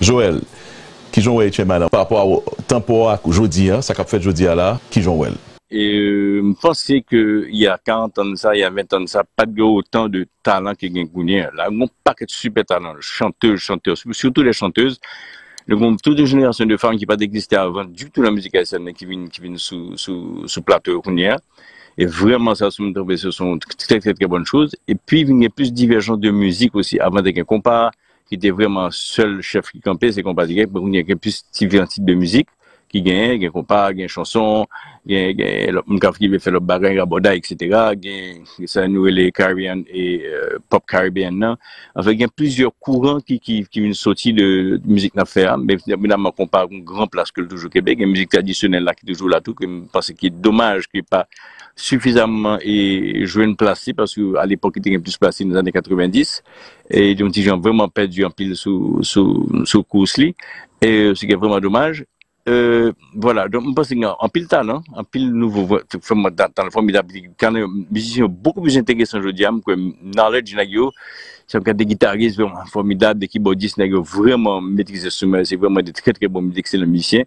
Joël, qui joue ouais par rapport au tempo à aujourd'hui, ça qu'a fait aujourd'hui là, qui joue ouais. Et je pense qu'il y a 40 ans de ça, il y a 20 ans de ça, pas de autant de talent que Gengounien. Là, on pas que de super talent, chanteurs, surtout les chanteuses. Le groupe, toute une génération de femmes qui pas d'exister avant du tout la musique haïtienne qui viennent sous plateau Kounia. Et vraiment, ça, ce sont très, très, très bonnes choses. Et puis, il y a plus de divergence de musique aussi. Avant d'être compas, qui était vraiment seul chef qui campait, c'est compas direct, il y a plus différents types de musique qui gagnent, il y a compas, il y a chanson, il y a l'autre qui veut faire le bagage, raboda, etc. Il y a ça, nous, les Caribbean et pop Caribbean, non. Enfin, il y a plusieurs courants qui viennent sortir de musique d'affaires, mais évidemment, on compare une grande place que le toujours Québec, il y a une musique traditionnelle là qui est toujours là tout, que je pense qu'il est dommage qu'il n'y ait pas suffisamment et joué une place parce qu'à l'époque, il était plus placé dans les années 90 et donc, ils ont vraiment perdu en pile sous course li et ce qui est vraiment dommage. Voilà, donc je pense qu'il y a en pile talent, en pile nouveau, dans le formidable, quand un musicien beaucoup plus intéressant aujourd'hui, que knowledge Nagio, c'est un des guitaristes vraiment formidables, des keyboardistes Nagio vraiment maîtrisés c'est vraiment des très très bons, excellents musiciens.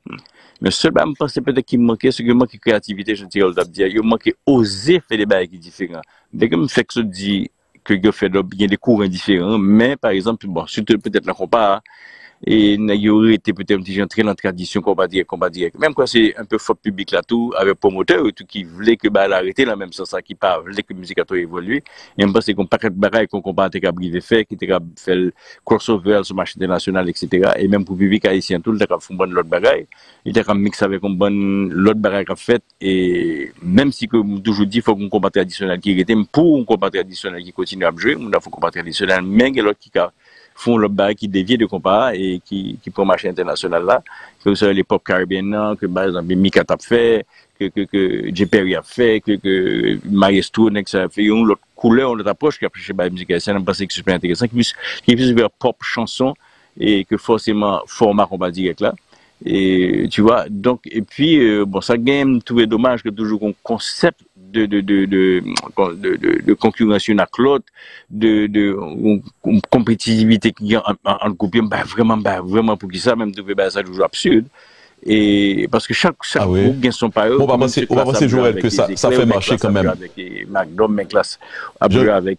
Mais seulement, je pense peut-être qu'il manquait, c'est qu'il manquait créativité, je dirais, il manquait oser faire des bails différents. Dès que je fais que je dis que je fais des courants différents, mais par exemple, bon, surtout peut-être la compas, et il aurait été peut-être un petit genre très dans la tradition combat direct. Même quand c'est un peu fort public là tout, avec promoteur et tout qui voulait que bah l'arrêter là même sans ça qui pas voulait que la musique a tout évolué. Et je pense que qu'on paquet de bagages qu'on combat était capable faire, qui était capable faire le crossover sur le marché international, etc. Et même pour le public haïtien tout, il était capable de faire un bon l'autre bagage. Il était capable de mixer avec un bon l'autre bagage qu'a fait. Et même si que toujours dit, il faut qu'on combat traditionnel qui était, pour un combat traditionnel qui continue à jouer, il faut un combat traditionnel, mais il y a l'autre qui font le bail qui dévie de compas et qui prend le marché international là, que ce soit les pop caribéens, que par exemple Mika a fait, que J. Perry a fait, que Maestro a fait, une autre couleur, une autre approche qui a pris la musique haïtienne, je pense que c'est super intéressant, qui puisse vers pop chanson et que forcément format combat direct là. Et tu vois, donc, et puis, bon, ça gagne, tout est dommage que toujours un concept de concurrence une à l'autre, de compétitivité qui est en groupe, vraiment pour qui ça, même trouver ça toujours absurde. Et parce que chaque groupe gagne son pari. On va passer Joël que ça fait marcher quand même. Avec McDom, mes classes, avec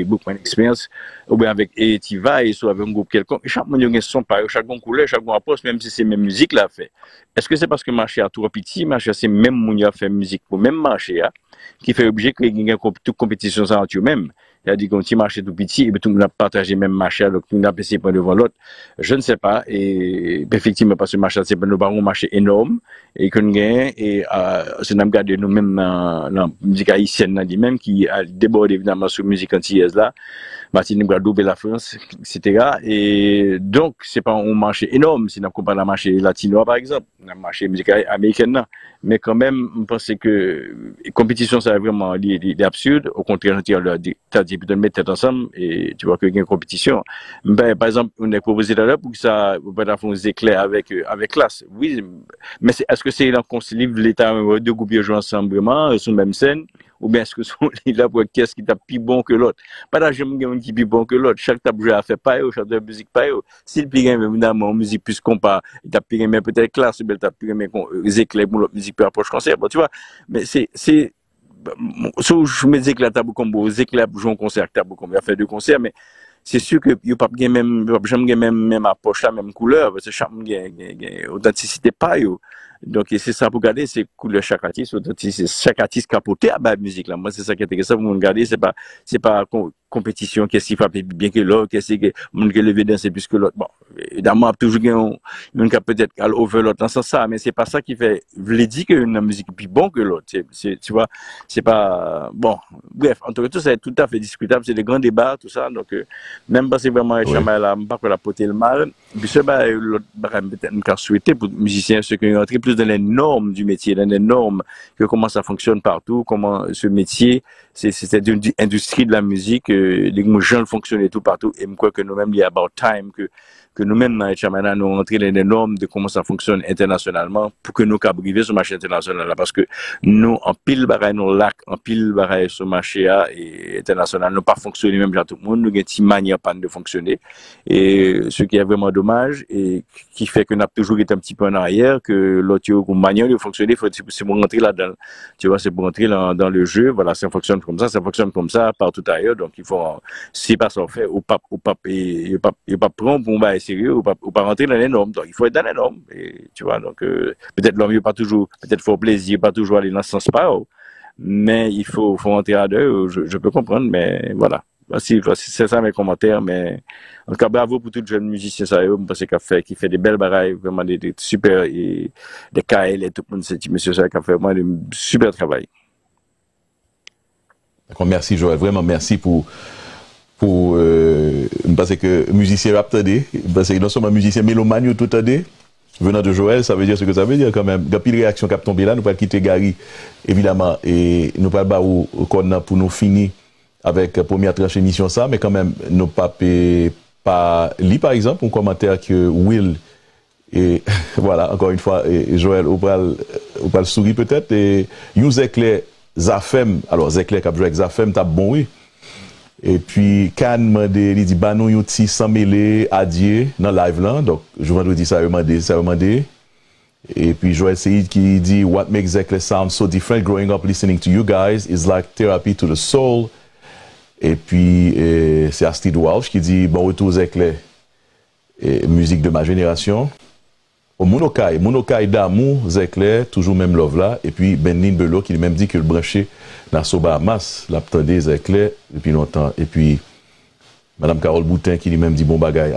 beaucoup d'expérience, ou bien avec Etiva, et soit avec un groupe quelconque. Chaque monde gagne son pari, chaque bon couleur, chaque bon approche, même si c'est même musique là fait. Est-ce que c'est parce que le marché a trop petit, marché c'est même monde qui a fait musique pour même marché qui fait obligé que il y a toute compétition ça entre eux-mêmes. C'est-à-dire qu'on petit marché tout petit et puis tout le monde a partagé le même marché alors tout le monde a passé point devant l'autre. Je ne sais pas et effectivement parce que le marché c'est pas un marché énorme et qu'on gagne et c'est nous regarder nous-mêmes dans la musique haïtienne même qui a débordé évidemment sur la musique antillaise là. Martinique, Guadeloupe et la France, etc. Et donc, c'est pas un marché énorme si on compare le marché latino, par exemple, le marché musical américain. Mais quand même, je pense que la compétition, ça vraiment absurde. Au contraire, tu as dit de mettre tête ensemble et tu vois qu'il y a une compétition. Ben, par exemple, on a proposé tout à l'heure pour que ça, pour faire des éclairs avec classe. Oui, mais est-ce que c'est là qu'on se livre l'État, deux groupes jouent ensemble vraiment, sur la même scène? Ou bien est-ce que sont là pour qu'est-ce qui t'a plus bon que l'autre? Pas là, j'aime un qui plus bon que l'autre. Chaque tape joué à faire pas chaque tape musique pas si le pire évidemment, musique plus compas, il t'a pire mais peut-être classe, il t'a pire mais éclairs pour l'autre musique plus approche concert. Bon, tu vois, mais c'est, so, je me dis que la table comme aux éclairs pour jouer un concert, table comme il a fait deux concerts, mais c'est sûr que il pas même approche la même couleur, parce que chaque authenticité pas yo. Donc, c'est ça pour garder, c'est couleur chaque artiste, chaque artiste capoté à la musique, là. Moi, c'est ça qui est intéressant pour nous garder, c'est pas compétition, qu'est-ce qui frappe bien que l'autre, qu'est-ce qui, mon que lever danser plus que l'autre. Bon, évidemment, toujours une qui peut-être à over l'autre dans ce sens, mais c'est pas ça qui fait, veut dire qu'une musique est plus bon que l'autre. Tu vois, c'est pas, bon, bref, en tout cas, tout ça est tout à fait discutable, c'est des grands débats, tout ça, donc, même pas c'est vraiment, chamaille là, pas pour la porter le mal, puis ça, l'autre, peut-être, souhaité pour les musiciens, ceux qui ont entré plus dans les normes du métier, dans les normes, que comment ça fonctionne partout, comment ce métier, c'est une industrie de la musique, les gens fonctionnent tout partout, et je crois que nous-mêmes, il y a about time que que nous-mêmes, dans HMNA, nous rentrons dans les normes de comment ça fonctionne internationalement pour que nous puissions arriver sur le marché international. Parce que nous, en pile bagaille, nous lac, en pile bagaille sur le marché et international, nous pas fonctionner même à tout le monde. Nous avons une manière de fonctionner. Et ce qui est vraiment dommage et qui fait que nous avons toujours été un petit peu en arrière, que l'autre manière de fonctionner, c'est pour rentrer là-dedans. Tu vois, c'est pour rentrer dans le jeu. Voilà, ça fonctionne comme ça partout ailleurs. Donc, il faut, si pas ça fait, ou pas prendre pour un sérieux, ou pas rentrer dans les normes. Donc, il faut être dans les normes. Et, tu vois, donc, peut-être l'homme, il pas toujours, peut-être faut plaisir, pas toujours aller dans ce sens pas, mais il faut rentrer à deux. Je peux comprendre, mais voilà. C'est ça mes commentaires, mais en tout cas, bravo pour tous les jeunes musiciens, ça, parce qui fait des belles bagailles, vraiment des super, et des KL et tout le monde, c'est monsieur ça, qui a fait vraiment des super travail. D'accord, merci Joël, vraiment merci pour parce que musicien rap tendé, parce que non seulement musicien mélomane tout tendé, venant de Joël, ça veut dire ce que ça veut dire quand même. Il y a pile réaction qui a tombé là, nous pas quitter Gary, évidemment, et nous pas ba ou pour nous finir avec la première tranche émission ça, mais quand même, nous pas lire par exemple un commentaire que Will, et voilà, encore une fois, et Joël, on va le sourire peut-être, et nous Zecler, Zafem, alors Zecler qui a joué avec Zafem, t'as bon oui. Et puis, Kan m'a dit, bah nous, yon ti sans mêler, adieu, dans live là, donc, je vendredi, ça a demandé. Et puis, Joël Seid qui dit, what makes Zecler sound so different growing up listening to you guys is like therapy to the soul. Et puis, c'est Astrid Walsh qui dit, bon retour Zecler, musique de ma génération. Au Monokai d'amour, Zecler, toujours même love là. Et puis, Benlin Belot qui lui même dit que le branché dans Sobahamas, l'attendait Zecler depuis longtemps. Et puis, Madame Carole Boutin qui lui même dit bon bagaille.